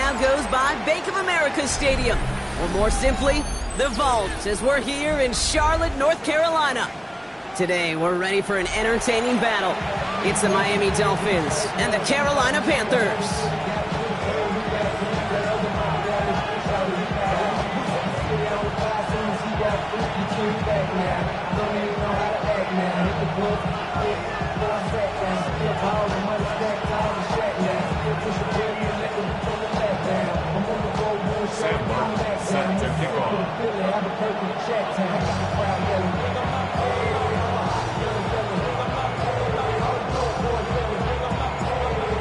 now goes by Bank of America Stadium, or more simply, the Vault, as we're here in Charlotte, North Carolina. Today, we're ready for an entertaining battle. It's the Miami Dolphins and the Carolina Panthers.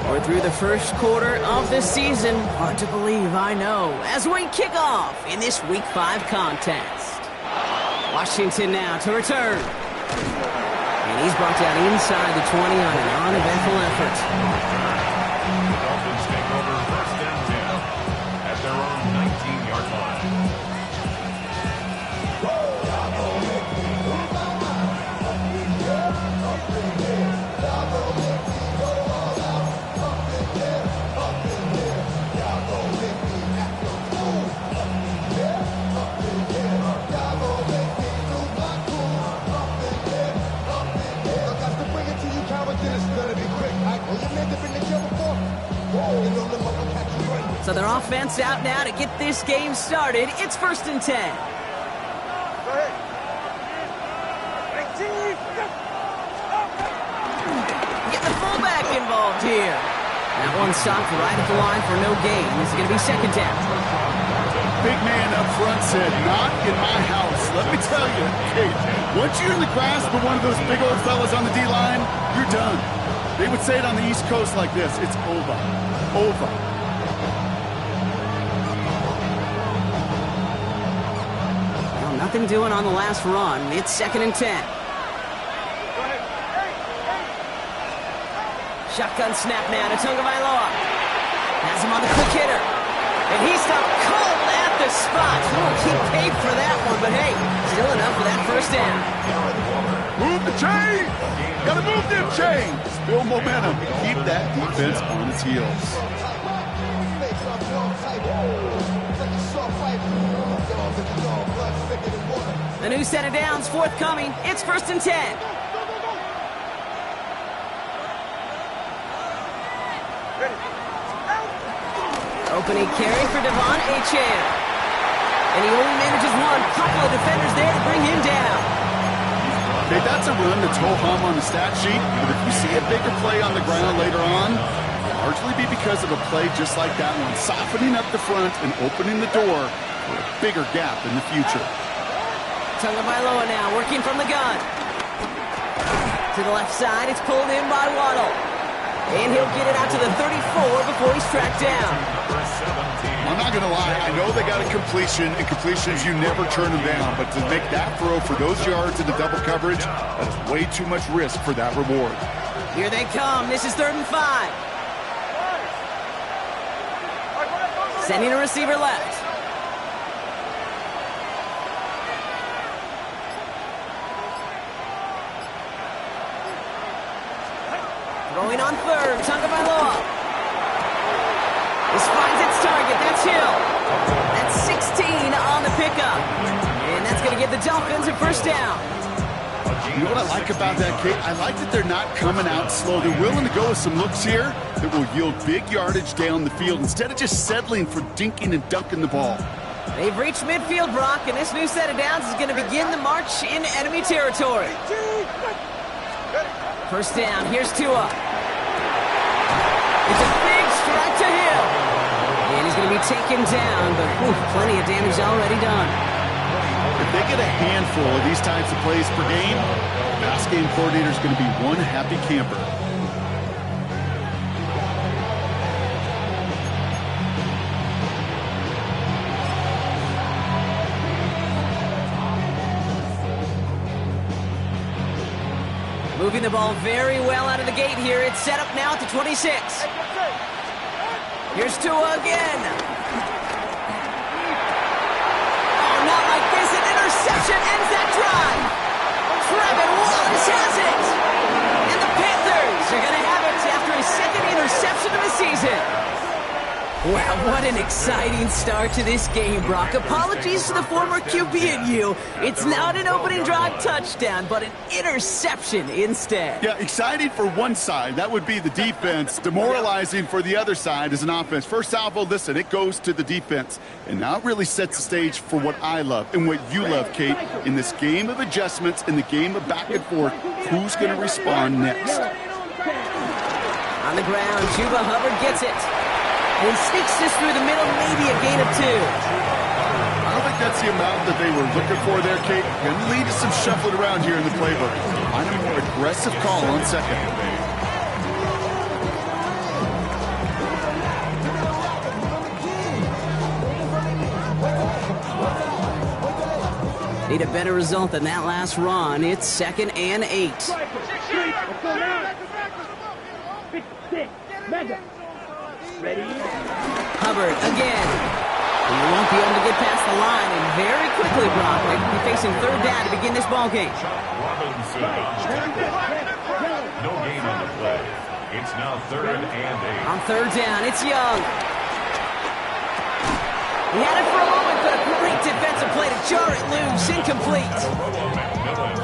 We're through the first quarter of the season. Hard to believe, I know, as we kick off in this Week 5 contest. Washington now to return. And he's brought down inside the 20 on an uneventful effort. The Dolphins take over first down 10 at their own 19-yard line. So their offense out now to get this game started. It's first and 10. Get the fullback involved here. That one stopped right at the line for no gain. This is going to be second down. Big man up front said, "Not in my house." Let me tell you, hey, once you're in the grasp of one of those big old fellas on the D-line, you're done. They would say it on the East Coast like this: it's over. Over. Nothing doing on the last run. It's second and 10. Shotgun snap now to Tagovailoa. Has him on the quick hitter. And he stopped cold at the spot. We'll keep paid for that one, but hey, still enough for that first down. Move the chain! Gotta move them chains! Build momentum. Keep that defense on its heels. The new set of downs forthcoming. It's first and 10. Opening carry for Devon Achane. And he only manages one. Couple of defenders there to bring him down. Okay, that's a run that's ho-hum on the stat sheet, but if you see a bigger play on the ground later on, it'll largely be because of a play just like that one, softening up the front and opening the door for a bigger gap in the future. Tagovailoa now working from the gun. To the left side, it's pulled in by Waddle. And he'll get it out to the 34 before he's tracked down. I'm not going to lie, I know they got a completion, and completions, you never turn them down, but to make that throw for those yards in the double coverage, that is way too much risk for that reward. Here they come. This is 3rd and 5. Sending a receiver left. Throwing on 3rd, Tagovailoa. This finds its target. That's Hill. That's 16 on the pickup. And that's going to give the Dolphins a first down. You know what I like about that, Kate? I like that they're not coming out slow. They're willing to go with some looks here that will yield big yardage down the field instead of just settling for dinking and dunking the ball. They've reached midfield, Brock, and this new set of downs is going to begin the march in enemy territory. First down. Here's Tua. It's a big strike to Hill. And he's going to be taken down, but plenty of damage already done. If they get a handful of these types of plays per game, the pass game coordinator is going to be one happy camper. Moving the ball very well out of the gate here. It's set up now at the 26. Here's Tua again. Oh, not like this. An interception ends that drive. Trevin Wallace has it. And the Panthers are going to have it after his second interception of the season. Wow, what an exciting start to this game, Brock. Apologies to the former QB and you. It's not an opening drive touchdown, but an interception instead. Yeah, exciting for one side. That would be the defense. Demoralizing for the other side as an offense. First salvo, listen, it goes to the defense. And now it really sets the stage for what I love and what you love, Kate. In this game of adjustments, in the game of back and forth, who's going to respond next? On the ground, Chuba Hubbard gets it. And sneaks this through the middle, maybe a gain of 2. I don't think that's the amount that they were looking for there, Kate. Going to lead to some shuffling around here in the playbook. Find a more aggressive call on second. Need a better result than that last run. It's 2nd and 8. Hubbard again. He won't be able to get past the line, and very quickly, Brock, they will be facing 3rd down to begin this ball game. Robinson on tackle. No gain on the play. It's now 3rd and 8. On 3rd down, it's Young. He had it for a moment, but a great defensive play to jar it loose. Incomplete.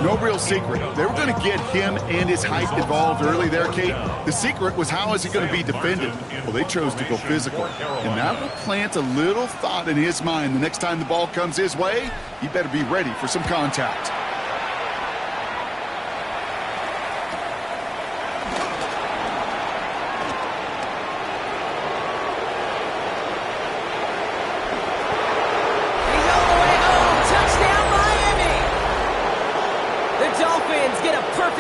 No real secret. They were going to get him and his height involved early there, Kate. The secret was how is he going to be defended? Well, they chose to go physical. And that will plant a little thought in his mind. The next time the ball comes his way, he better be ready for some contact.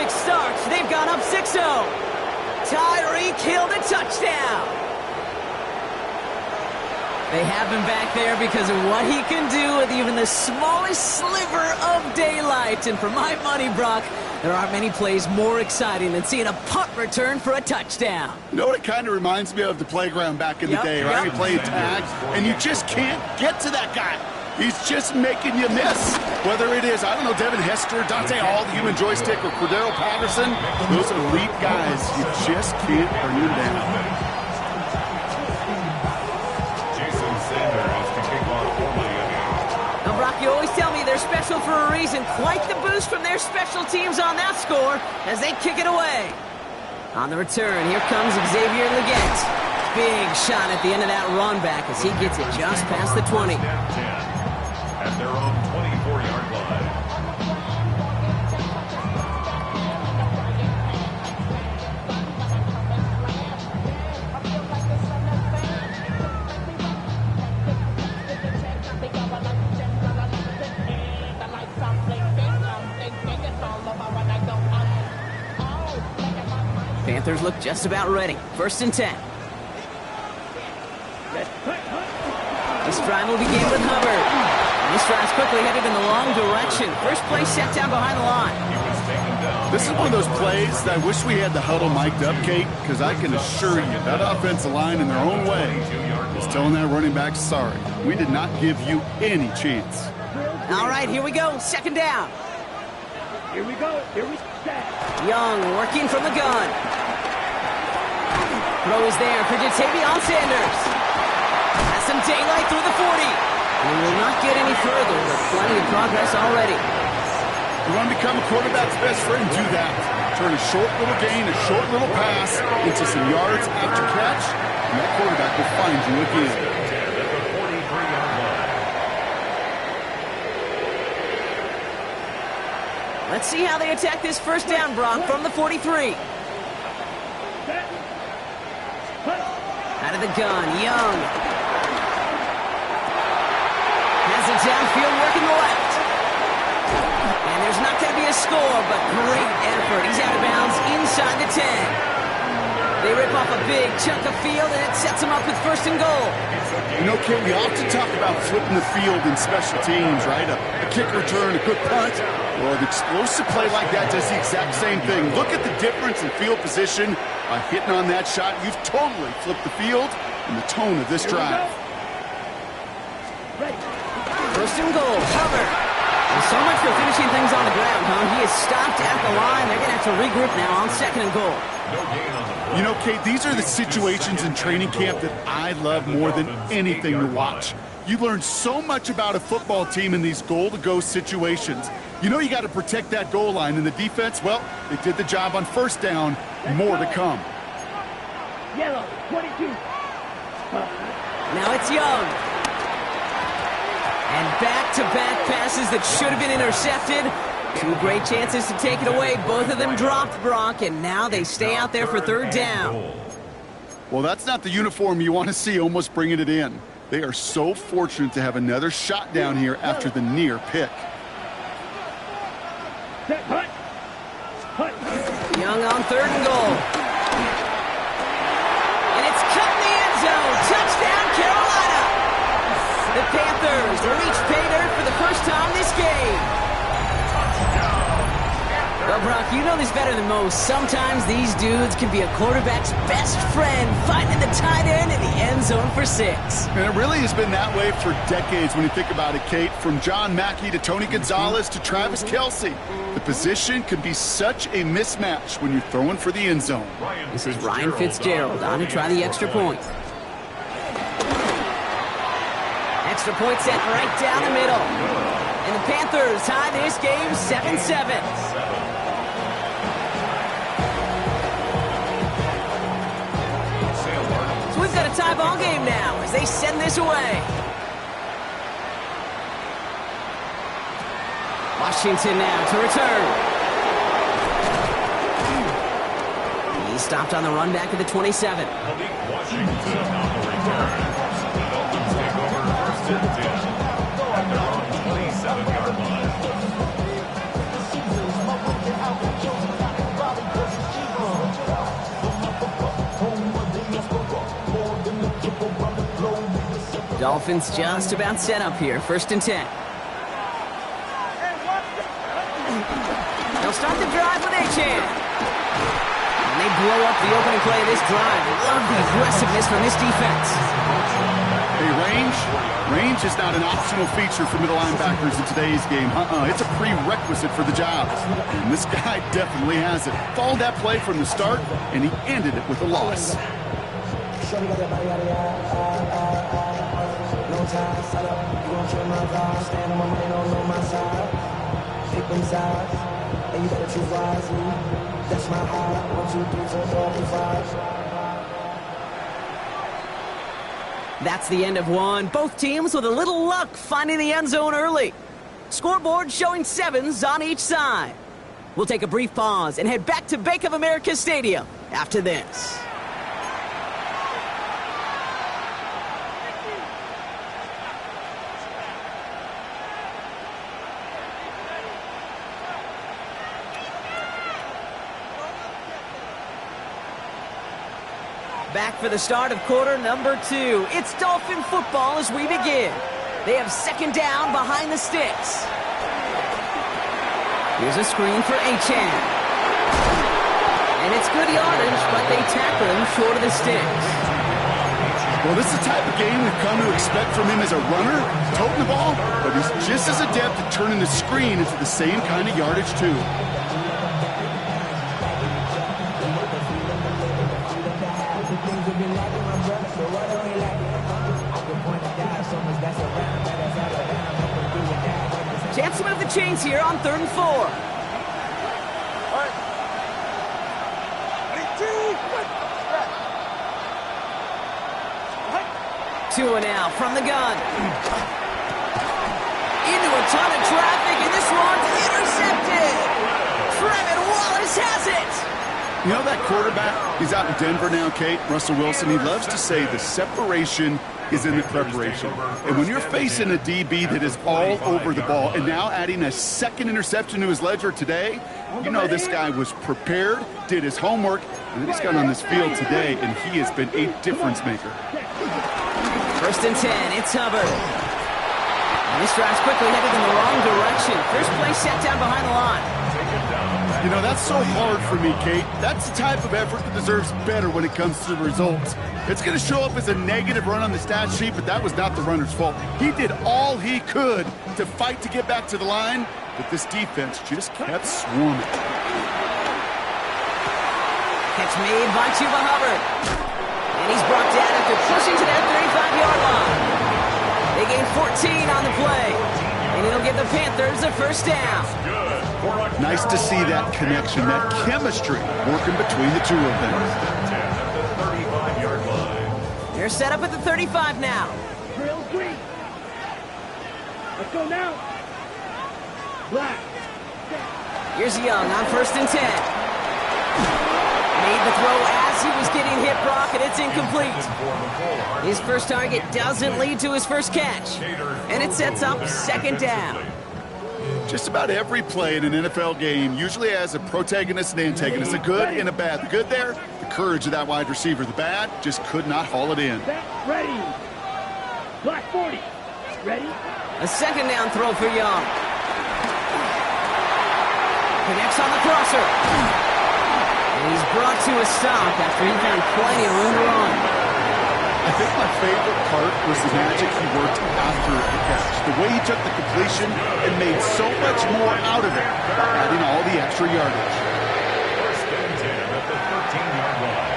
Start. They've gone up 6-0. Tyreek Hill the touchdown. They have him back there because of what he can do with even the smallest sliver of daylight. And for my money, Brock, there aren't many plays more exciting than seeing a punt return for a touchdown. You know what it kind of reminds me of? The playground back in the day, right? You play tag, and you just can't get to that guy. He's just making you miss. Whether it is, I don't know, Devin Hester, Dante Hall, the human joystick, or Cordero Patterson, those elite guys, you just can't bring them down. Jason Sanders to kick off for Miami. Now, Brock, you always tell me they're special for a reason. Quite the boost from their special teams on that score as they kick it away. On the return, here comes Xavier Legette. Big shot at the end of that run back as he gets it just past the 20. At their own 24-yard line. Panthers look just about ready. 1st and 10. This drive will begin with Hubbard. This drive's quickly headed in the wrong direction. First play set down behind the line. This is one of those plays that I wish we had the huddle mic'd up, Kate, because I can assure you that offensive line in their own way is telling that running back, sorry, we did not give you any chance. All right, here we go. 2nd down. Here we go. Young working from the gun. Throw is there for Jatavion Sanders. Has some daylight through the 40. We will not get any further, but plenty of progress already. You want to become a quarterback's best friend? Do that. Turn a short little gain, a short little pass into some yards after catch, and that quarterback will find you again. Let's see how they attack this 1st down, Brock, from the 43. Out of the gun, Young. Has it downfield, working the left. And there's not going to be a score, but great effort. He's out of bounds inside the 10. They rip off a big chunk of field, and it sets them up with 1st and goal. You know, Kate, we often talk about flipping the field in special teams, right? A kick return, a good punt. Well, an explosive play like that does the exact same thing. Look at the difference in field position by hitting on that shot. You've totally flipped the field and the tone of this drive. 1st and goal, Hubbard. So much for finishing things on the ground, huh? He is stopped at the line. They're going to have to regroup now on 2nd and goal. You know, Kate, these are the situations in training camp that I love more than anything to watch. You learn so much about a football team in these goal-to-go situations. You know you got to protect that goal line, and the defense, well, they did the job on 1st down. More to come. Yellow, 22. Now it's Young. And back-to-back passes that should have been intercepted. 2 great chances to take it away. Both of them dropped, Brock, and now they stay out there for 3rd down. Well, that's not the uniform you want to see almost bringing it in. They are so fortunate to have another shot down here after the near pick. Hut. Hut. Young on 3rd and goal. And it's cut in the end zone. Touchdown, Carolina. The Panthers reach pay dirt for the first time this game. Well, Brock, you know this better than most. Sometimes these dudes can be a quarterback's best friend, finding the tight end in the end zone for 6. And it really has been that way for decades when you think about it, Kate. From John Mackey to Tony Gonzalez to Travis Kelce. The position can be such a mismatch when you're throwing for the end zone. This is Ryan Fitzgerald on to try the extra point. Extra point set right down the middle. And the Panthers tie this game 7-7. So we've got a tie ball game now as they send this away. Washington now to return. He's stopped on the run back at the 27. Malik Washington on the return. The Dolphins take over 1st and 10 at their own 27-yard line. Dolphins just about set up here. 1st and 10. They'll start the drive with Achane. And they blow up the opening play of this drive. Love the aggressiveness from this defense. Hey, range is not an optional feature for middle linebackers in today's game. It's a prerequisite for the job. And this guy definitely has it. Followed that play from the start, and he ended it with a loss. That's the end of one. Both teams with a little luck finding the end zone early. Scoreboard showing 7s on each side. We'll take a brief pause and head back to Bank of America Stadium after this. Back for the start of quarter number 2. It's Dolphin football as we begin. They have 2nd down behind the sticks. Here's a screen for Achane. And it's good yardage, but they tackle him short of the sticks. Well, this is the type of game we've come to expect from him as a runner, toting the ball, but he's just as adept at turning the screen into the same kind of yardage, too. Chance to move the chains here on 3rd and 4. 2 and out from the gun. Into a ton of traffic, and this one's intercepted. Trevin Wallace has it. You know that quarterback? He's out in Denver now, Kate. Russell Wilson, he loves to say the separation is in the preparation. And when you're facing a DB that is all over the ball and now adding a 2nd interception to his ledger today, you know this guy was prepared, did his homework, and then he's got on this field today, and he has been a difference maker. 1st and 10, it's Hubbard. And this drive's quickly headed in the wrong direction. First play set down behind the line. Take it down. You know, that's so hard for me, Kate. That's the type of effort that deserves better when it comes to the results. It's going to show up as a negative run on the stat sheet, but that was not the runner's fault. He did all he could to fight to get back to the line, but this defense just kept swarming. Catch made by Chuba Hubbard. And he's brought down after pushing to that 35-yard line. They gain 14 on the play. And it'll give the Panthers a first down. Nice to see that connection, that chemistry working between the two of them. They're set up at the 35 now. Drill 3. Let's go now. Black. Here's Young on 1st and 10. Made the throw as he was getting hit, Brock, and it's incomplete. His first target doesn't lead to his first catch. And it sets up 2nd down. Just about every play in an NFL game usually has a protagonist and antagonist, a good and a bad. The good there, the courage of that wide receiver. The bad, just could not haul it in. Ready. Black 40. Ready. A 2nd down throw for Young. Connects on the crosser. And he's brought to a stop after he found plenty of room to run. I think my favorite part was the magic he worked after the catch. The way he took the completion and made so much more out of it, adding all the extra yardage. 1st and 10 at the 13-yard line.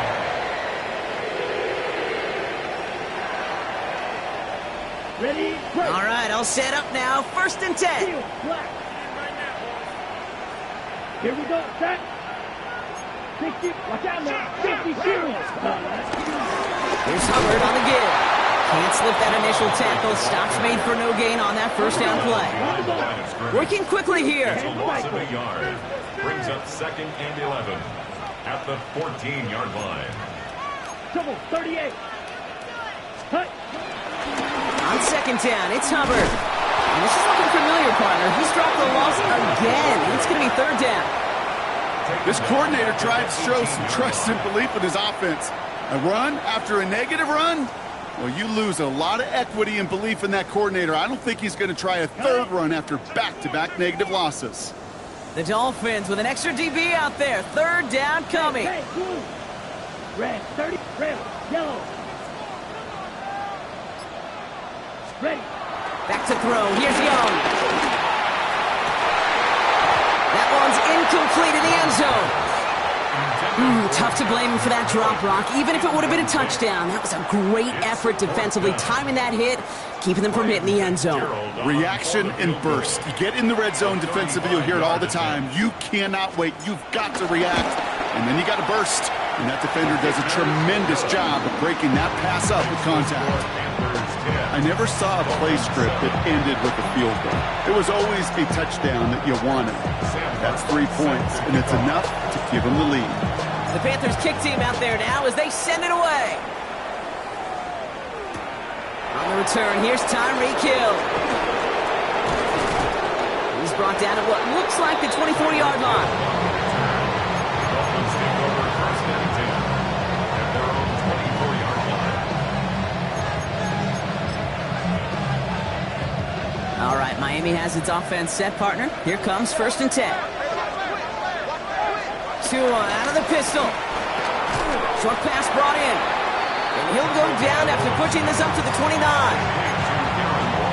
Ready. Break. All right, all set up now. 1st and 10. Field. Black. Here we go. Set. 60. Watch out now. 50 serious. Here's Hubbard on the give. Can't slip that initial tackle. Stops made for no gain on that first down play. Working quickly here. A loss of a yard. Brings up 2nd and 11 at the 14-yard line. Double 38. Cut. On 2nd down, it's Hubbard. And this is looking familiar, partner. He's dropped the loss again. It's going to be 3rd down. This coordinator tried to show some trust and belief in his offense. A run after a negative run? Well, you lose a lot of equity and belief in that coordinator. I don't think he's going to try a 3rd run after back-to-back negative losses. The Dolphins with an extra DB out there. 3rd down coming. Hey, blue. Red. 30. Red. Yellow. Ready. Back to throw. Here's Young. That one's incomplete in the end zone. Tough to blame him for that drop, Brock. Even if it would have been a touchdown, that was a great effort defensively, timing that hit, keeping them from hitting the end zone. Reaction and burst. You get in the red zone defensively, you'll hear it all the time. You cannot wait. You've got to react, and then you got to burst. And that defender does a tremendous job of breaking that pass up with contact. I never saw a play script that ended with a field goal. It was always a touchdown that you wanted. That's 3 points, and it's enough to give them the lead. The Panthers kick team out there now as they send it away. On the return, here's Tyreek Hill. He's brought down at what looks like the 24-yard line. Dolphins take over 1st and 10 at their own 24-yard line. All right, Miami has its offense set, partner. Here comes 1st and 10. 2-1 out of the pistol. Short pass brought in. And he'll go down after pushing this up to the 29.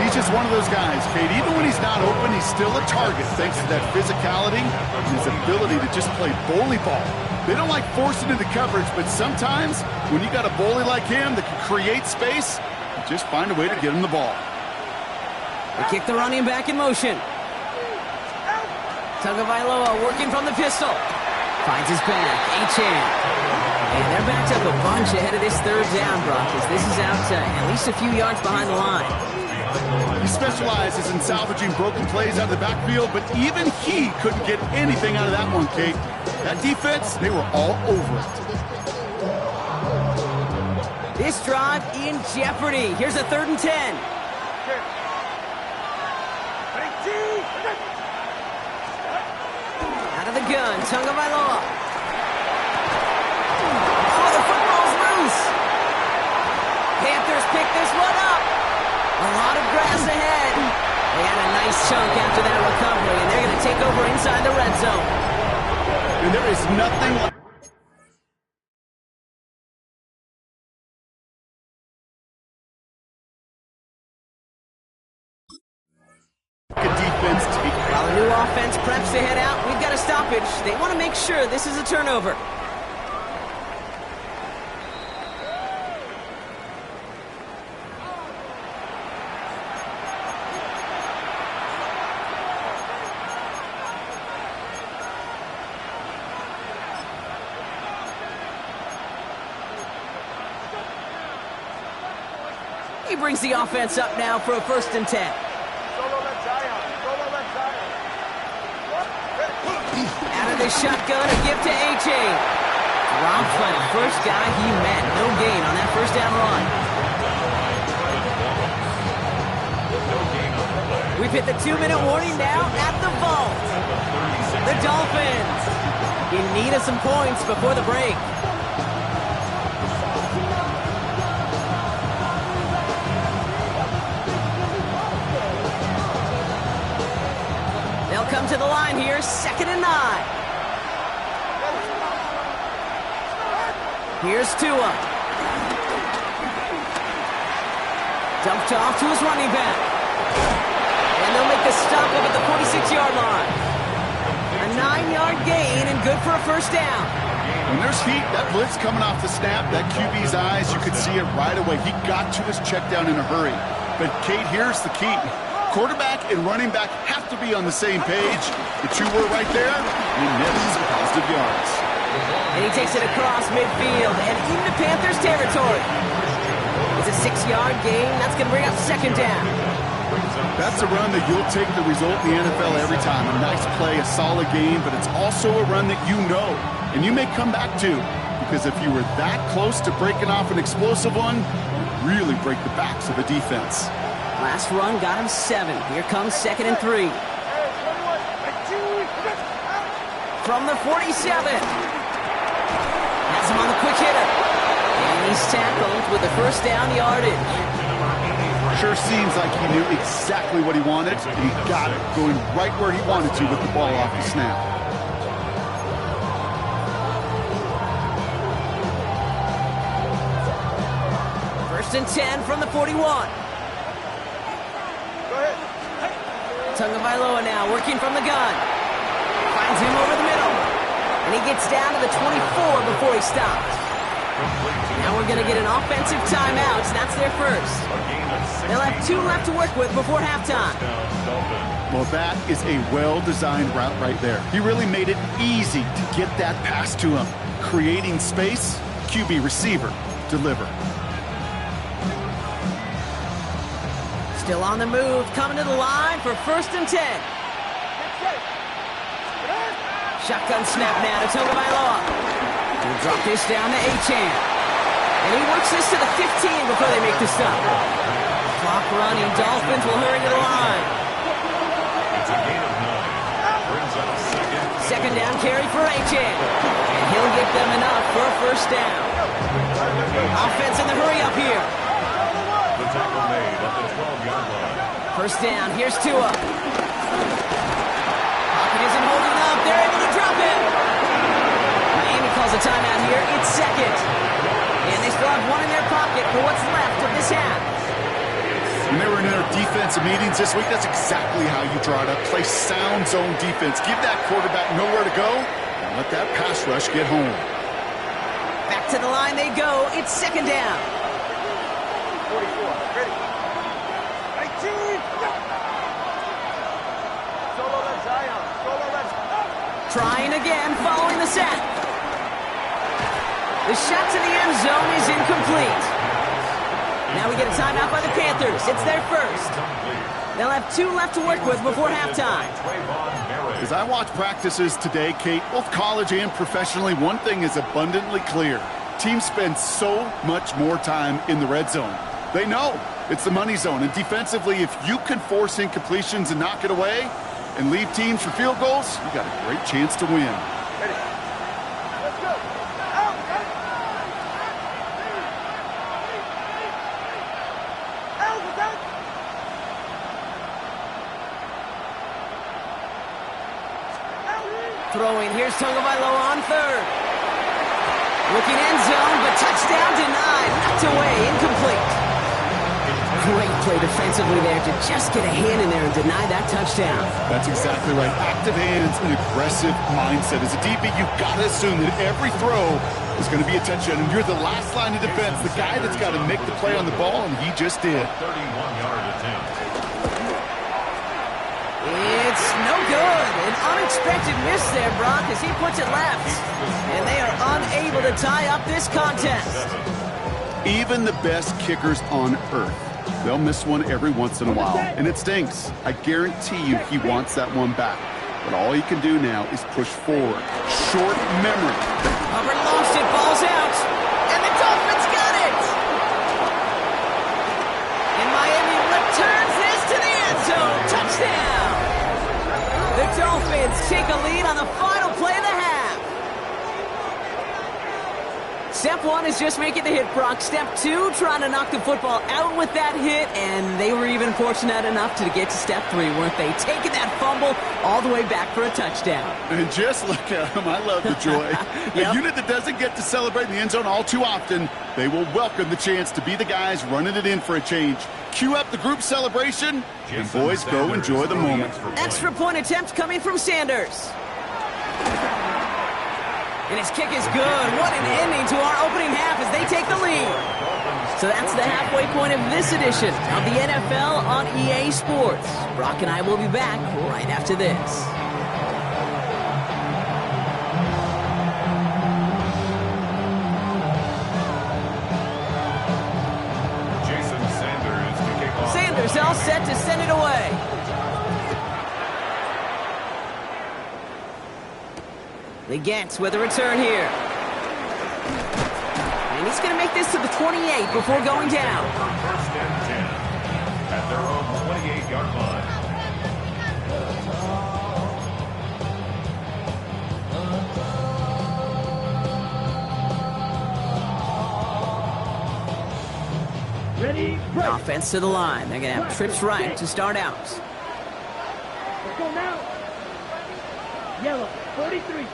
He's just one of those guys, Kate. Even when he's not open, he's still a target thanks to that physicality and his ability to just play bully ball. They don't like forcing into coverage, but sometimes when you got a bully like him that can create space, you just find a way to get him the ball. They kick the running back in motion. Tagovailoa working from the pistol. Finds his back. Achane. And they're backed up a bunch ahead of this 3rd down, Brock, as this is out at least a few yards behind the line. He specializes in salvaging broken plays out of the backfield, but even he couldn't get anything out of that one, Kate. That defense, they were all over it. This drive in jeopardy. Here's a 3rd and 10. Out of the gun, Tagovailoa. Oh, the football's loose. Panthers pick this one up. A lot of grass ahead. They had a nice chunk after that recovery, and they're going to take over inside the red zone. And there is nothing like a defense take. While the new offense preps to head out, we've got a stoppage. They want to make sure this is a turnover. He brings the offense up now for a 1st and 10. Out of the shotgun, a gift to A-Chain. Dropped by the first guy he met. No gain on that 1st down run. We've hit the 2-minute warning now at the vault. The Dolphins in need of some points before the break. They'll come to the line here, 2nd and 9. Here's Tua. Dumped off to his running back. And they'll make the stop up at the 46-yard line. A 9-yard gain and good for a 1st down. When there's heat, that blitz coming off the snap, that QB's eyes, you could see it right away. He got to his check down in a hurry. But, Kate, here's the key. Quarterback and running back have to be on the same page. The 2 were right there, and nets some positive yards. And he takes it across midfield and into Panthers territory. It's a 6-yard gain. That's going to bring up 2nd down. That's a run that you'll take the result in the NFL every time. A nice play, a solid game, but it's also a run that you know, and you may come back to, because if you were that close to breaking off an explosive one, you really break the backs of the defense. Last run got him 7. Here comes 2nd and 3. From the 47. Has him on the quick hitter. And he's tackled with the 1st down yardage. Sure seems like he knew exactly what he wanted, and he got it, going right where he wanted to with the ball off the snap. First and 10 from the 41. Tagovailoa now working from the gun. Finds him over the middle. And he gets down to the 24 before he stops. Now we're going to get an offensive timeout. That's their 1st. They'll have 2 left to work with before halftime. Well, that is a well-designed route right there. He really made it easy to get that pass to him. Creating space, QB receiver, deliver. Still on the move, coming to the line for 1st and 10. Shotgun snap now to Tagovailoa. He'll drop this down to A-Chain. And he works this to the 15 before they make the stop. Clock running, Dolphins will hurry to the line. It's a gain of 9. Brings up 2nd down carry for A-Chain. And he'll get them enough for a 1st down. Offense in the hurry up here. The tackle made at the 12-yard line. 1st down, here's Tua. Pocket isn't holding up, they're able to drop it. Miami calls a timeout here, it's 2nd. And they still have 1 in their pocket for what's left of this half. When they were in their defensive meetings this week, that's exactly how you draw it up. Play sound zone defense. Give that quarterback nowhere to go, and let that pass rush get home. Back to the line they go, it's 2nd down. 44, ready. 19, go! Solo left Zion, solo left. Trying again, following the sack. The shot to the end zone is incomplete. Now we get a timeout by the Panthers. It's their 1st. They'll have 2 left to work with before halftime. As I watch practices today, Kate, both college and professionally, one thing is abundantly clear. Teams spend so much more time in the red zone. They know it's the money zone. And defensively, if you can force incompletions and knock it away and leave teams for field goals, you got a great chance to win. Ready. Let's go. Out. Throwing, here's Tagovailoa on third. Looking end zone, but touchdown denied. Knocked away, incomplete. Great play defensively there to just get a hand in there and deny that touchdown. That's exactly right. Active hands and aggressive mindset. As a DB, you've got to assume that every throw is going to be a touchdown, and you're the last line of defense, the guy that's got to make the play on the ball, and he just did. 31-yard attempt. It's no good. An unexpected miss there, Brock, as he puts it left. And they are unable to tie up this contest. Even the best kickers on earth, they'll miss one every once in a while, and it stinks. I guarantee you he wants that one back. But all he can do now is push forward. Short memory. Hubbard lost it, ball's out. And the Dolphins got it. And Miami returns this to the end zone. Touchdown. The Dolphins take a lead on the final play of the half. Step one is just making the hit, Brock. Step two, trying to knock the football out with that hit, and they were even fortunate enough to get to step three, weren't they? Taking that fumble all the way back for a touchdown. And just look at them. I love the joy. Yep. A unit that doesn't get to celebrate in the end zone all too often, they will welcome the chance to be the guys running it in for a change. Cue up the group celebration, and boys, go enjoy the moment. Extra point attempt coming from Sanders. And his kick is good. What an ending to our opening half as they take the lead. So that's the halfway point of this edition of the NFL on EA Sports. Brock and I will be back right after this. Jason Sanders to kick off. Sanders all set to send it away. Lee Gantz with a return here. And he's going to make this to the 28 before going down. First and 10 at their own 28-yard line. Ready, break. Offense to the line. They're going to have trips right to start out. Let's go now. Yellow, 43.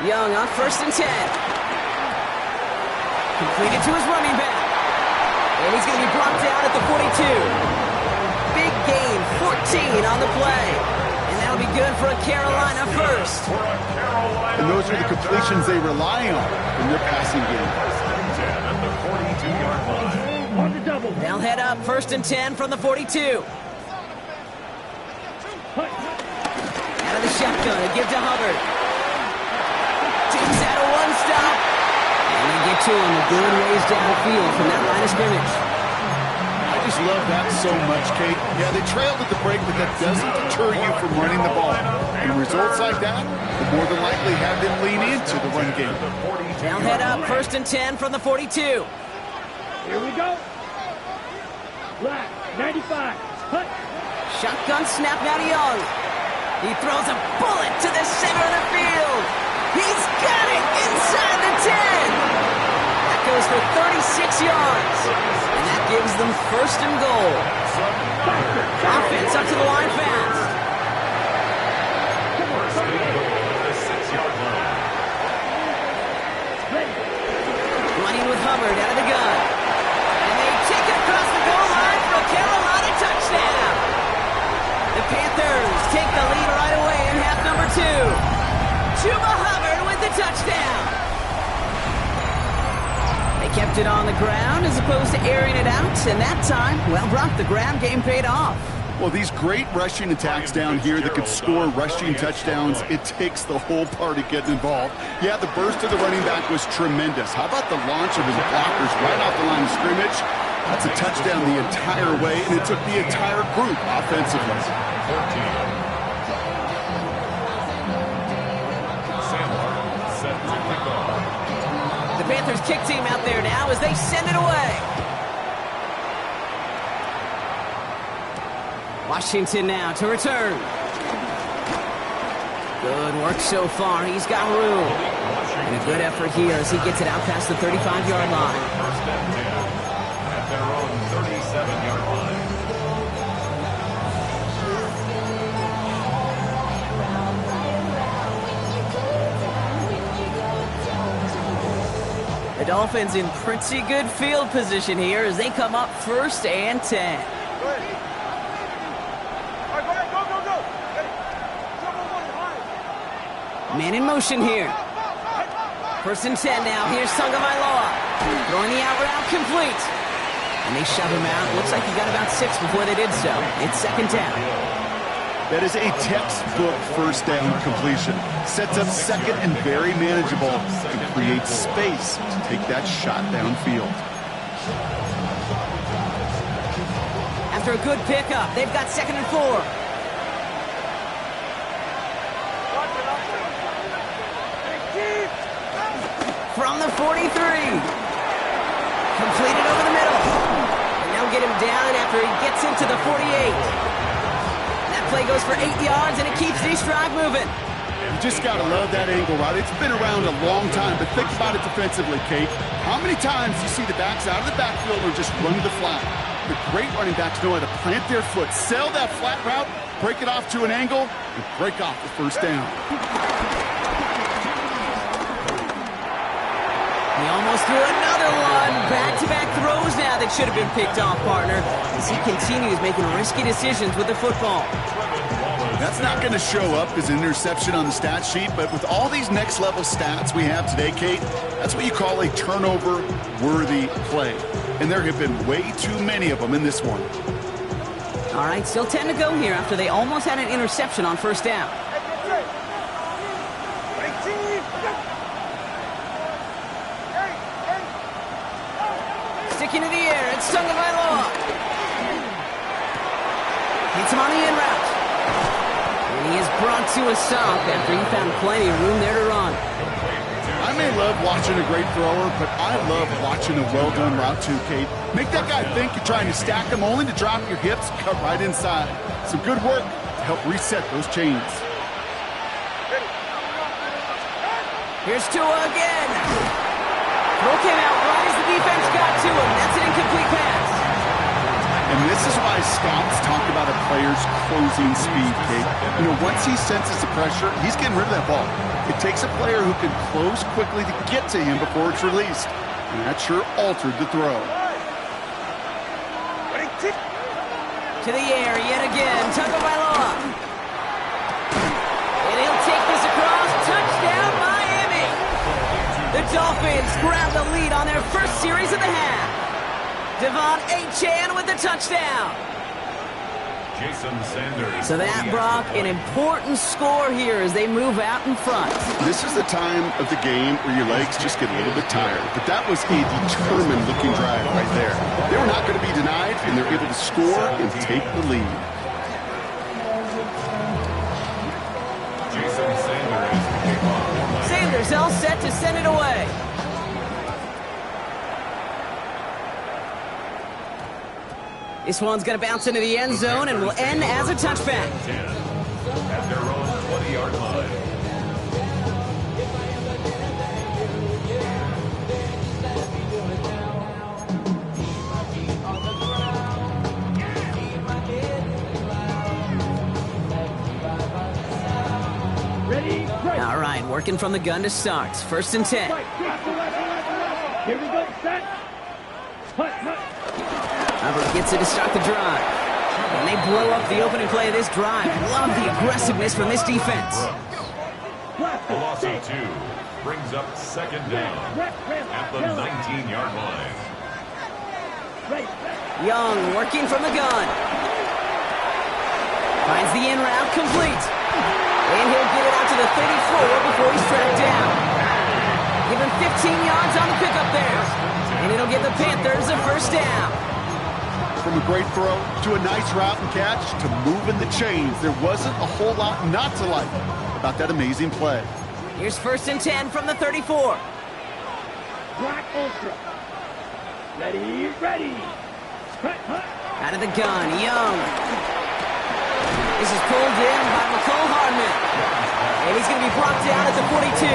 Young on first and 10. Completed to his running back. And he's going to be brought down at the 42. Big gain, 14 on the play. And that'll be good for a Carolina first. And those are the completions they rely on in their passing game. First and 10 at the 42-yard line. On the double. They'll head up first and 10 from the 42. Out of the shotgun, a give to Hubbard. Takes out a one-stop. And they get to him a good ways downfield from that line of scrimmage. I just love that so much, Kate. Yeah, they trailed at the break, but that doesn't deter you from running the ball. And results like that will more than likely have them lean into the run game. They'll head up first and 10 from the 42. Here we go. Black, 95. Hut. Shotgun snap now to Young. He throws a bullet to the center of the field. He's got it inside the 10. That goes for 36 yards. And that gives them first and goal. Offense up to the line fast. First and goal at the 6-yard line. Running with Hubbard out of the gun. And they take it across the goal line for a Carolina touchdown. The Panthers take the lead right away in half number 2. Chuba Hubbard with the touchdown. They kept it on the ground as opposed to airing it out. And that time, well, Brock, the ground game paid off. Well, these great rushing attacks down here that could score rushing touchdowns, it takes the whole party getting involved. Yeah, the burst of the running back was tremendous. How about the launch of his blockers right off the line of scrimmage? That's a touchdown the entire way, and it took the entire group offensively. 14. Sandler set to kick off. The Panthers kick team out there now as they send it away. Washington now to return. Good work so far. He's got room. And a good effort here as he gets it out past the 35-yard line. First and 10 at their own 37-yard line. Dolphins in pretty good field position here as they come up 1st and 10. Man in motion here. 1st and 10 now. Here's Tagovailoa. Throwing the out route complete. And they shove him out. Looks like he got about 6 before they did so. It's 2nd down. That is a textbook 1st down completion. Sets up 2nd and very manageable and creates space to take that shot downfield. After a good pickup, they've got 2nd and 4. From the 43. Completed over the middle. And they'll get him down after he gets into the 48. That play goes for 8 yards, and it keeps this drive moving. You just got to love that angle, right? It's been around a long time, but think about it defensively, Kate. How many times do you see the backs out of the backfield or just run the flat? The great running backs know how to plant their foot, sell that flat route, break it off to an angle, and break off the 1st down. He almost threw another one. Back-to-back throws now that should have been picked off, partner, as he continues making risky decisions with the football. That's not going to show up as an interception on the stat sheet, but with all these next-level stats we have today, Kate, that's what you call a turnover-worthy play. And there have been way too many of them in this one. All right, still 10 to go here after they almost had an interception on 1st down. Sticking to the air, it's Tagovailoa. Hits him on the in route. And he is brought to a stop after he found plenty of room there to run. I may love watching a great thrower, but I love watching a well-done route too, Kate. Make that guy think you're trying to stack him only to drop your hips, cut right inside. Some good work to help reset those chains. Here's Tua again. Throw came out right as the defense got to him. That's an incomplete pass. And this is why scouts talk about a player's closing speed, Kate. You know, once he senses the pressure, he's getting rid of that ball. It takes a player who can close quickly to get to him before it's released. And that sure altered the throw. To the air yet again. Tagovailoa. And he'll take this across. Touchdown, Miami. The Dolphins grab the lead on their first series of the half. Devon Achane with the touchdown. Jason Sanders. So that, Brock, an important score here as they move out in front. This is the time of the game where your legs just get a little bit tired. But that was a determined-looking drive right there. They were not going to be denied, and they're able to score and take the lead. Jason Sanders. Sanders all set to send it away. This one's going to bounce into the end zone and will end as a touchback. 10 at their own 20-yard line. All right, working from the gun to start. 1st and 10. Here we go, set. Hubbard gets it to start the drive. And they blow up the opening play of this drive. Love the aggressiveness from this defense. A loss of 2 brings up 2nd down at the 19-yard line. Young working from the gun. Finds the in route complete. And he'll get it out to the 34 before he's tracked down. Give him 15 yards on the pickup there. And it'll give the Panthers a 1st down. From a great throw to a nice route and catch to moving the chains, there wasn't a whole lot not to like about that amazing play. Here's 1st and 10 from the 34. Black Ultra. Ready. Out of the gun, Young. This is pulled in by McCole Hardman. And he's going to be brought down at the 42.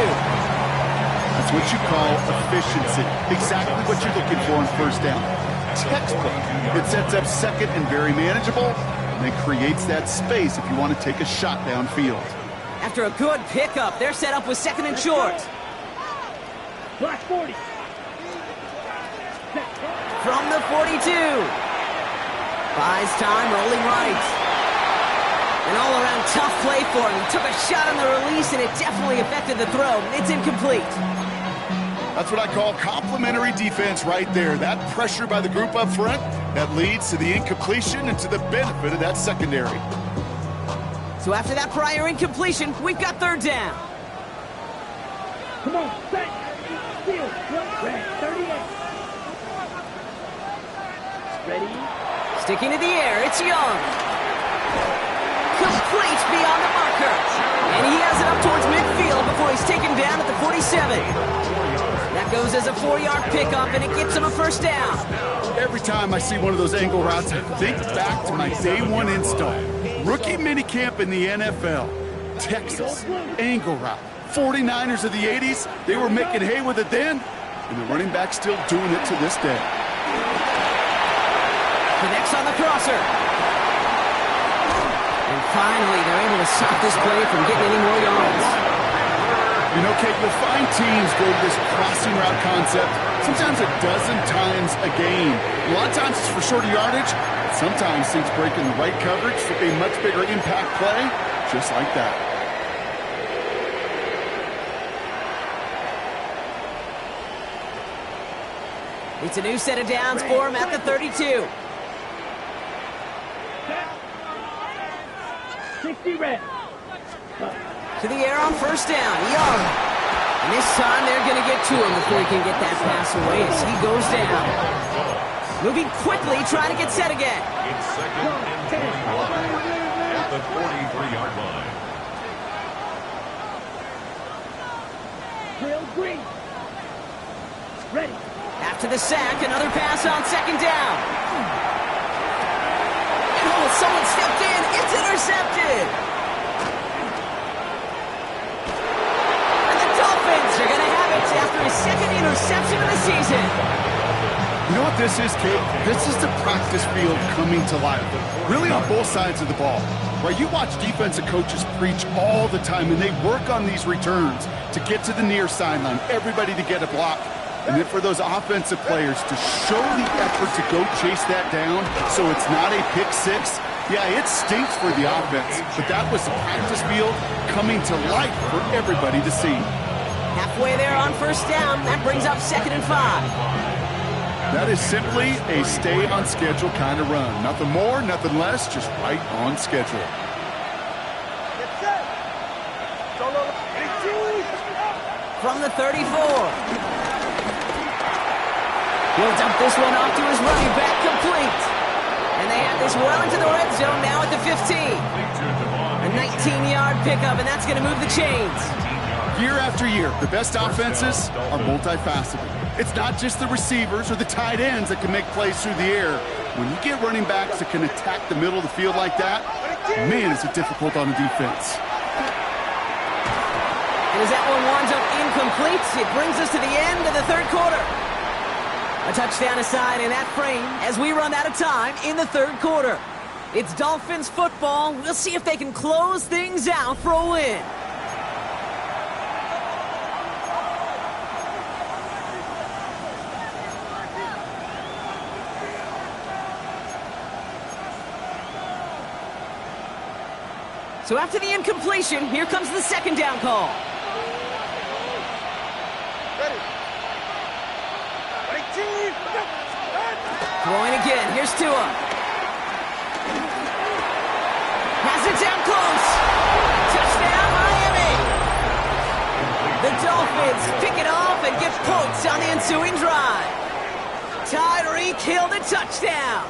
That's what you call efficiency. Exactly what you're looking for on 1st down. Textbook. It sets up 2nd and very manageable, and it creates that space if you want to take a shot downfield. After a good pickup, they're set up with 2nd and short. Black 40. from the 42. Buys time, rolling right. An all-around tough play for him. He took a shot on the release, and it definitely affected the throw. It's incomplete. That's what I call complimentary defense right there. That pressure by the group up front, that leads to the incompletion and to the benefit of that secondary. So after that prior incompletion, we've got third down. Come on, set. Steal. Red, 38. Ready? Sticking to the air, it's Young. Complete beyond the marker. And he has it up towards midfield before he's taken down at the 47. That goes as a 4-yard pickup, and it gets him a first down. Every time I see one of those angle routes, I think back to my day one install. Rookie minicamp in the NFL. Texas, angle route. 49ers of the 80s, they were making hay with it then, and the running back's still doing it to this day. Connects on the crosser. And finally, they're able to stop this play from getting any more yards. You know, Kate, you'll find teams go to this crossing route concept sometimes a dozen times a game. A lot of times it's for shorter yardage. Sometimes things break in the right coverage for a much bigger impact play, just like that. It's a new set of downs for him at the 32. 60 red. To the air on first down, Young. And this time they're going to get to him before he can get that pass away as he goes down. Moving quickly, trying to get set again. It's second and 21 at the 43-yard line. Drill green. Ready. After the sack, another pass on second down. And oh, someone stepped in. It's intercepted. And the Dolphins are going to have it after his second interception of the season. You know what this is, Kate? This is the practice field coming to life. Really on both sides of the ball. Right, you watch defensive coaches preach all the time, and they work on these returns to get to the near sideline, everybody to get a block. And then for those offensive players to show the effort to go chase that down so it's not a pick six, yeah, it stinks for the offense. But that was the practice field coming to life for everybody to see. Halfway there on first down, that brings up 2nd and 5. That is simply a stay on schedule kind of run. Nothing more, nothing less, just right on schedule. From the 34. He'll dump this one off to his running back, complete. And they have this well into the red zone now at the 15. A 19-yard pickup, and that's going to move the chains. Year after year, the best offenses are multifaceted. It's not just the receivers or the tight ends that can make plays through the air. When you get running backs that can attack the middle of the field like that, man, is it difficult on the defense. And as that one winds up incomplete, it brings us to the end of the third quarter. A touchdown aside in that frame as we run out of time in the third quarter. It's Dolphins football. We'll see if they can close things out for a win. So after the incompletion, here comes the second down call. Throwing again. Here's Tua. Has it down close. Touchdown, Miami. The Dolphins pick it off and get points on the ensuing drive. Tyreek Hill the touchdown.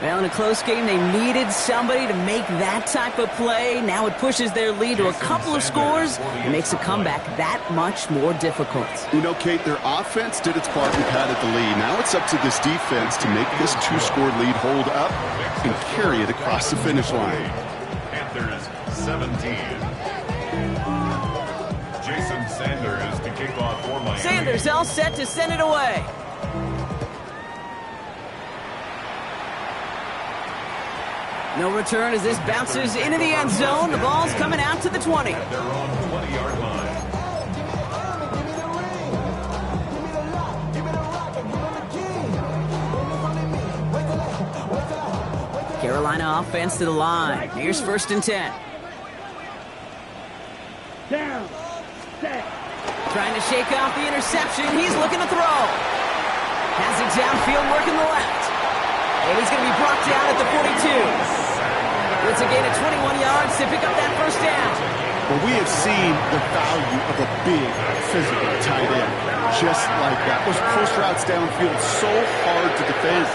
Well, in a close game, they needed somebody to make that type of play. Now it pushes their lead to a couple of scores and makes a comeback that much more difficult. You know, Kate, their offense did its part and padded the lead. Now it's up to this defense to make this two-score lead hold up and carry it across the finish line. Panthers 17. Jason Sanders to kick off for Miami. Sanders all set to send it away. No return as this bounces into the end zone. The ball's coming out to the 20. At their own 20-yard line. Carolina offense to the line. Here's 1st and 10. Down. Set. Trying to shake off the interception. He's looking to throw. Has it downfield, working the left. And he's going to be brought down at the 42. It's a gain of 21 yards to pick up that 1st down. Well, we have seen the value of a big, physical tight end. Just like that. Those post routes downfield so hard to defend.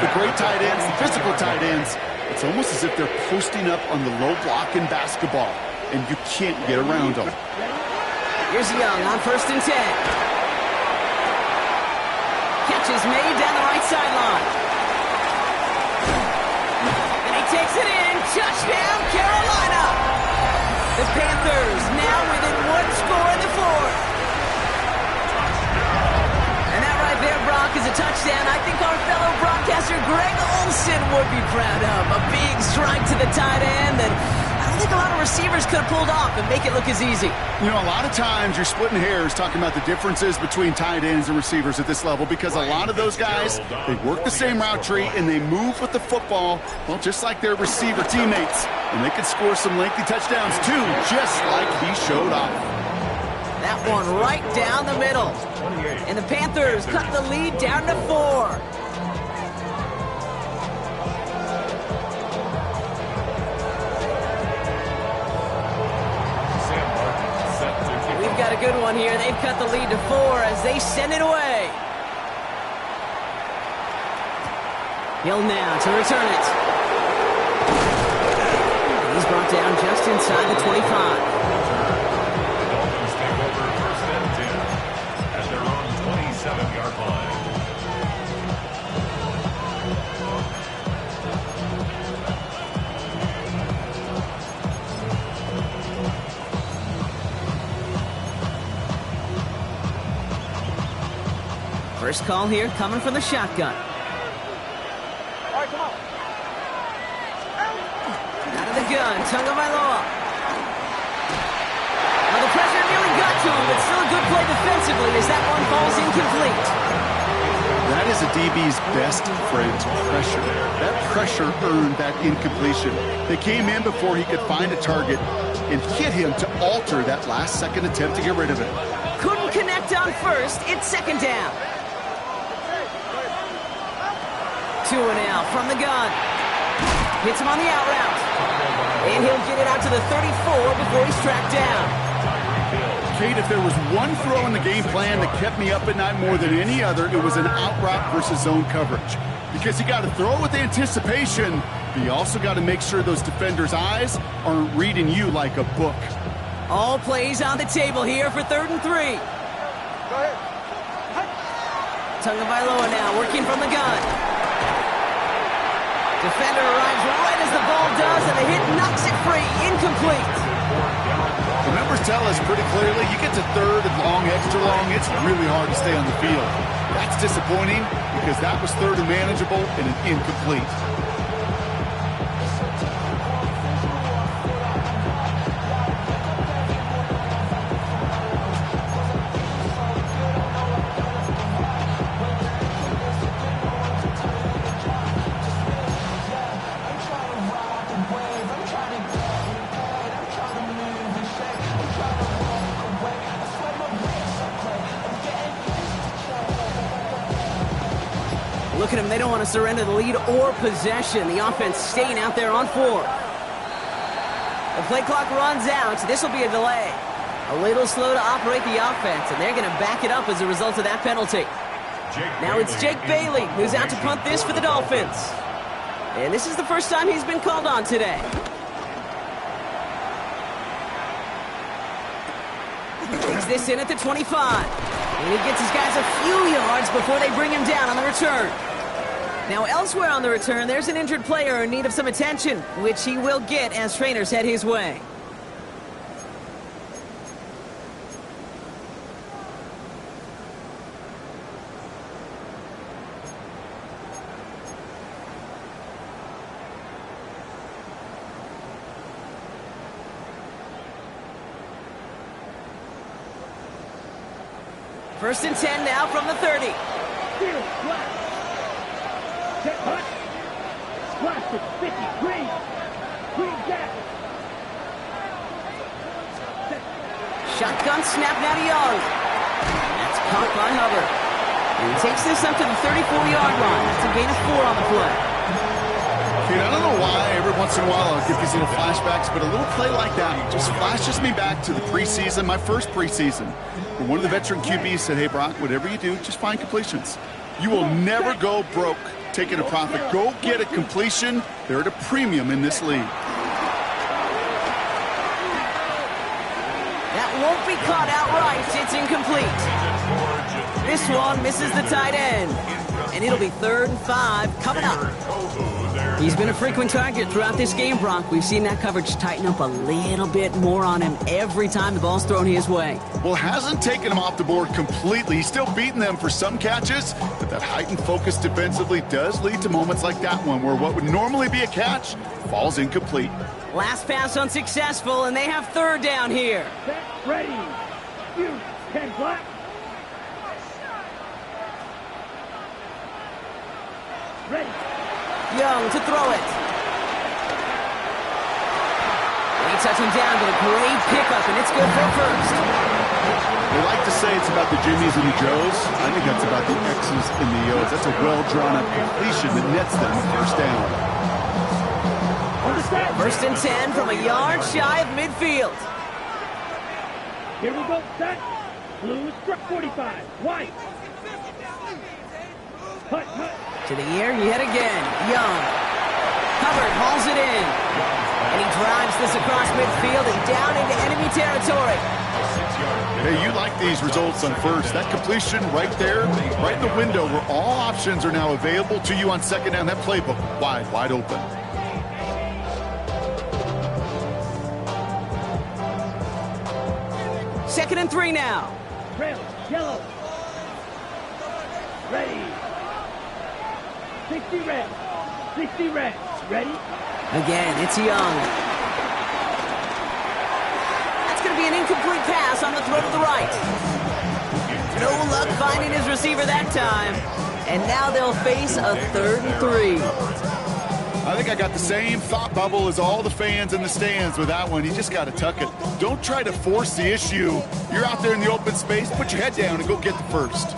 The great tight ends, the physical tight ends, it's almost as if they're posting up on the low block in basketball, and you can't get around them. Here's Young on 1st and 10. Catch is made down the right sideline. And he takes it in. Touchdown, Carolina! The Panthers now within 1 score in the 4th. And that right there, Brock, is a touchdown I think our fellow broadcaster Greg Olsen would be proud of. A big strike to the tight end that I don't think a lot of receivers could have pulled off and make it look as easy. You know, a lot of times you're splitting hairs talking about the differences between tight ends and receivers at this level because a lot of those guys, they work the same route tree and they move with the football, well, just like their receiver teammates. And they can score some lengthy touchdowns too, just like he showed off. That one right down the middle. And the Panthers cut the lead down to 4. We've got a good one here. They've cut the lead to 4 as they send it away. Hill now to return it. He's brought down just inside the 25. The Dolphins take over 1st and 10 at their own 27-yard line. First call here coming from the shotgun. All right, come on. Out of the gun, Tagovailoa. Well, the pressure nearly got to him, but still a good play defensively as that one falls incomplete. That is a DB's best friend, pressure. That pressure earned that incompletion. They came in before he could find a target and hit him to alter that last-second attempt to get rid of it. Couldn't connect on first. It's 2nd down. 2 and out from the gun. Hits him on the out route. And he'll get it out to the 34 before he's tracked down. Kate, if there was one throw in the game plan that kept me up at night more than any other, it was an out route versus zone coverage. Because you got to throw with anticipation, but you also got to make sure those defenders' eyes aren't reading you like a book. All plays on the table here for 3rd and 3. Go ahead. Tagovailoa now working from the gun. Defender arrives right as the ball does, and the hit knocks it free. Incomplete. The numbers tell us pretty clearly, you get to 3rd and long, extra long, it's really hard to stay on the field. That's disappointing because that was 3rd and manageable and an incomplete. Look at them. They don't want to surrender the lead or possession. The offense staying out there on 4. The play clock runs out. This will be a delay. A little slow to operate the offense, and they're going to back it up as a result of that penalty. Now it's Jake Bailey who's out to punt this for the Dolphins. And this is the first time he's been called on today. Takes this in at the 25. And he gets his guys a few yards before they bring him down on the return. Now elsewhere on the return, there's an injured player in need of some attention, which he will get as trainers head his way. First and 10 now from the 30. Field, flat. Check, hut. Splash. Distance 50. Green. Green gap. Shotgun snap now to Young. That's caught by Hubbard. And he takes this up to the 34-yard line. That's a gain of 4 on the play. Dude, I don't know why every once in a while I'll get these little flashbacks, but a little play like that just flashes me back to the preseason, my first preseason, where one of the veteran QBs said, hey, Brock, whatever you do, just find completions. You will never go broke taking a profit. Go get a completion. They're at a premium in this league. That won't be caught outright. It's incomplete. This one misses the tight end. And it'll be 3rd and 5 coming up. He's been a frequent target throughout this game, Brock. We've seen that coverage tighten up a little bit more on him every time the ball's thrown his way. Well, hasn't taken him off the board completely. He's still beating them for some catches, but that heightened focus defensively does lead to moments like that one where what would normally be a catch falls incomplete. Last pass unsuccessful, and they have 3rd down here. Set. Ready. You. 10 black. Ready. Young to throw it. They touch him down, but a great pickup, and it's good for a first. They like to say it's about the Jimmies and the Joes. I think that's about the X's and the O's. That's a well-drawn-up completion that nets them first down. Understand? 1st and 10 from a yard shy of midfield. Here we go. Set. Blue struck 45. White. Hut, hut. To the air, yet again. Young. Hubbard hauls it in. And he drives this across midfield and down into enemy territory. Hey, you like these results on first. That completion right there, right in the window where all options are now available to you on 2nd down. That playbook wide open. Second and 3 now. Trail. Yellow. Ready. 60 red. 60 red. Ready? Again, it's Young. That's going to be an incomplete pass on the throw to the right. No luck finding his receiver that time. And now they'll face a 3rd and 3. I think I got the same thought bubble as all the fans in the stands with that one. You just got to tuck it. Don't try to force the issue. You're out there in the open space. Put your head down and go get the first.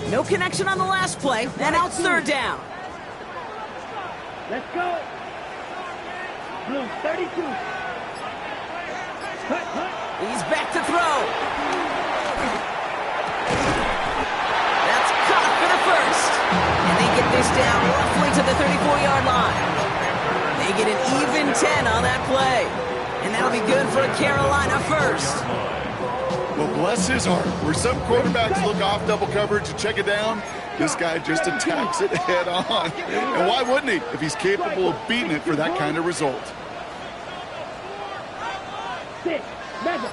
No connection on the last play, and now it's 3rd down. Let's go. Blue 32. Hut, hut. He's back to throw. That's caught for the first. And they get this down roughly to the 34-yard line. They get an even 10 on that play. And that'll be good for a Carolina first. Well, bless his heart. Where some quarterbacks look off double coverage and check it down, this guy just attacks it head on. And why wouldn't he if he's capable of beating it for that kind of result? 6. Measure.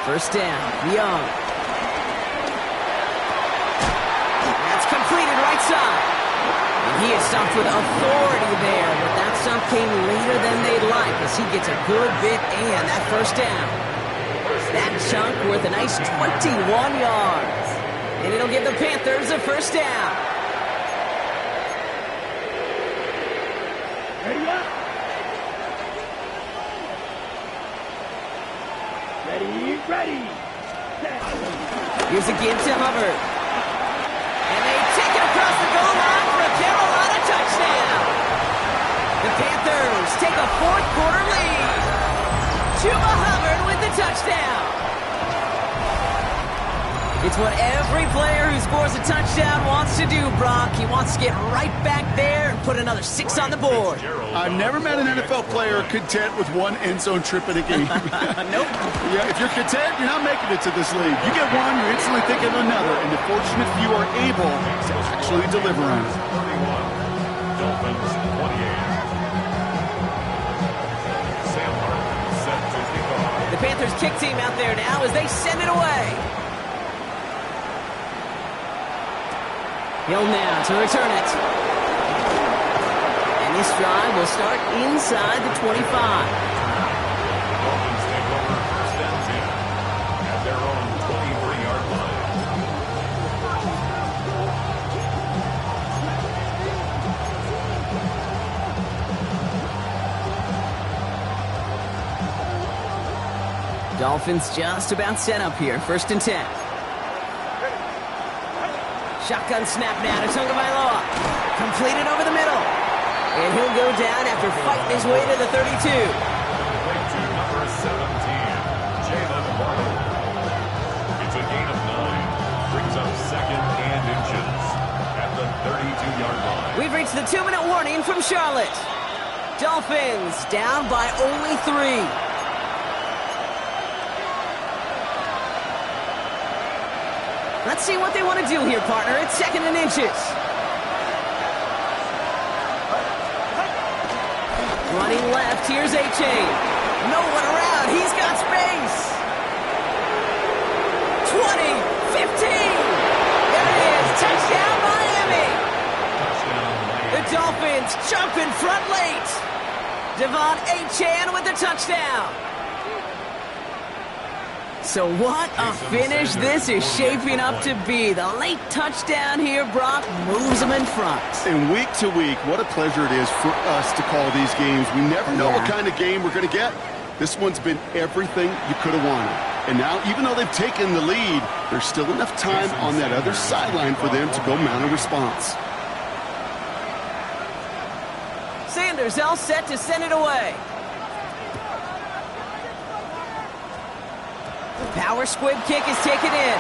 1st down, Young. That's completed right side. And he is stumped with authority there, but that stump came later than they'd like as he gets a good bit and that 1st down. That chunk worth a nice 21 yards. And it'll give the Panthers a 1st down. Ready up. Ready. Set. Here's a give to Hubbard. And they take it across the goal line for a Carolina touchdown. The Panthers take a 4th quarter lead. Chuba Hubbard with the touchdown. It's what every player who scores a touchdown wants to do, Brock. He wants to get right back there and put another 6 on the board. I've never met an NFL player content with one end zone trip in a game. Nope. Yeah, if you're content, you're not making it to this league. You get one, you're instantly thinking of another, and the fortunate few are able to actually deliver on it. 31, Dolphins 28. Sam Hartman set to kick off. The Panthers kick team out there now as they send it away. Hill now to return it. And This drive will start inside the 25. Dolphins take over first and 10 at their own 23-yard line. Dolphins just about set up here. First and 10. Shotgun snap now to Tagovailoa. Completed over the middle. And he'll go down after fighting his way to the 32. To number 17, Jalen Waddle. It's a gain of 9. Brings up second and inches at the 32-yard line. We've reached the 2-minute warning from Charlotte. Dolphins down by only 3. Let's see what they want to do here, partner. It's second and inches. Running left, here's A-Chain. No one around, he's got space. 20, 15. There it is, touchdown Miami. The Dolphins jump in front late. Devon A-Chan with the touchdown. So what a finish this is shaping up to be. The late touchdown here, Brock, moves them in front. And week to week, what a pleasure it is for us to call these games. We never know what kind of game we're going to get. This one's been everything you could have wanted. And now, even though they've taken the lead, there's still enough time on that other sideline for them to go mount a response. Sanders all set to send it away. Power squib kick is taken in.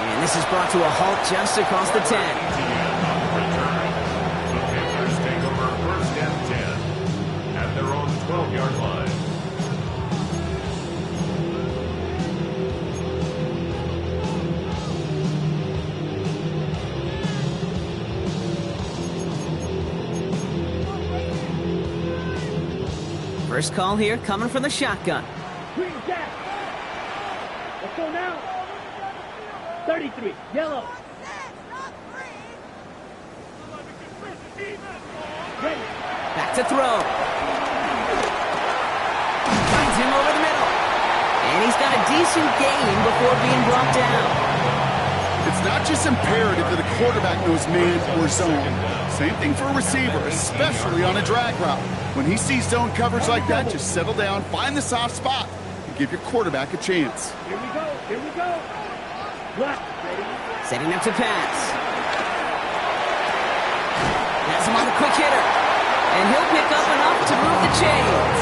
And this is brought to a halt just across the 10. The Panthers take over first and 10 at their own 12-yard line. First call here coming from the shotgun. Green jack. Let's go now. 33, yellow. Ready. Back to throw. Finds him over the middle. And he's got a decent gain before being brought down. It's not just imperative that a quarterback knows man or zone. Same thing for a receiver, especially on a drag route. When he sees zone coverage like that, just settle down, find the soft spot, and give your quarterback a chance. Here we go. Here we go. Block. Ready. Setting up to pass. Has him on the quick hitter. And he'll pick up enough to move the chains.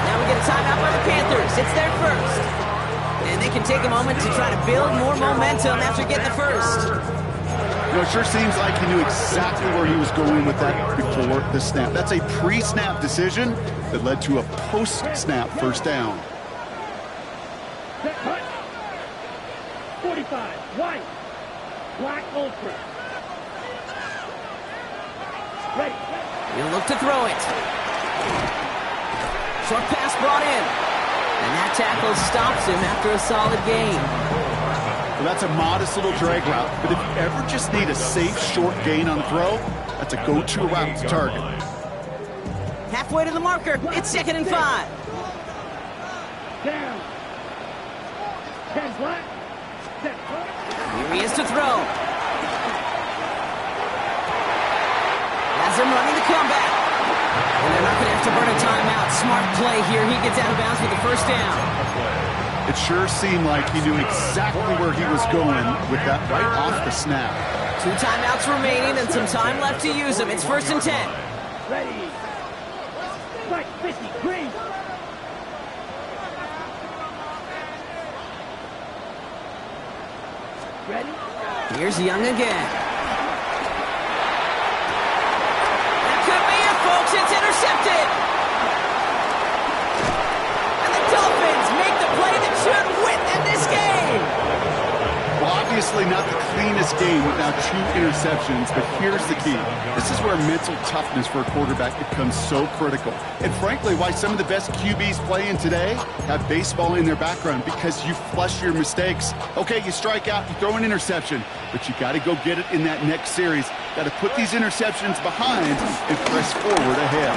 Now we get a timeout by the Panthers. It's their first. And they can take a moment to try to build more momentum after getting the first. You know, it sure seems like he knew exactly where he was going with that before the snap. That's a pre-snap decision that led to a post-snap first down. Set cut. 45, white. Black ultra. Ready. He'll look to throw it. Short pass brought in. And that tackle stops him after a solid gain. Well, that's a modest little drag route, but if you ever just need a safe, short gain on throw, that's a go-to route to target. Halfway to the marker. It's second and 5. Down. 10 black. Set cut. Here he is to throw. Has him running the comeback. And they're not going to have to burn a timeout. Smart play here. He gets out of bounds with the first down. It sure seemed like he knew exactly where he was going with that right off the snap. 2 timeouts remaining and some time left to use them. It's first and 10. Ready. Strike 50, green. Ready. Here's Young again. That could be it, folks. It's intercepted. And the Dolphins make the play that should win them this game. Well, obviously Obviously not the cleanest game without 2 interceptions, but here's the key. This is where mental toughness for a quarterback becomes so critical. And frankly, why some of the best QBs playing today have baseball in their background, because you flush your mistakes. Okay, you strike out, you throw an interception, but you got to go get it in that next series. Got to put these interceptions behind and press forward ahead.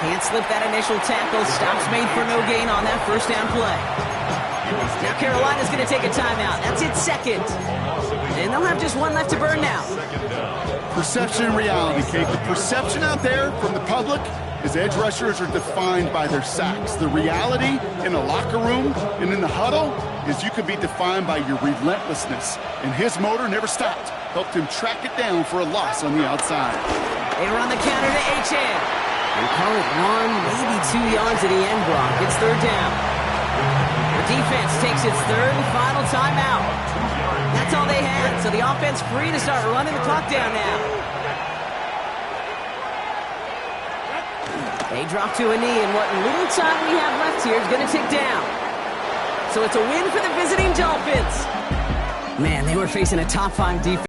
Can't slip that initial tackle. Stops made for no gain on that first down play. Now Carolina's going to take a timeout. That's its second. And they'll have just one left to burn now. Perception and reality, Kate. The perception out there from the public is edge rushers are defined by their sacks. The reality in the locker room and in the huddle is you can be defined by your relentlessness. And his motor never stopped. Helped him track it down for a loss on the outside. They run the counter to HN. They call it 1, maybe 2 yards at the end block. It's third down. The defense takes its third and final timeout. That's all they had, so the offense free to start running the clock down now. They drop to a knee, and what little time we have left here is going to tick down. So it's a win for the visiting Dolphins. Man, they were facing a top 5 defense.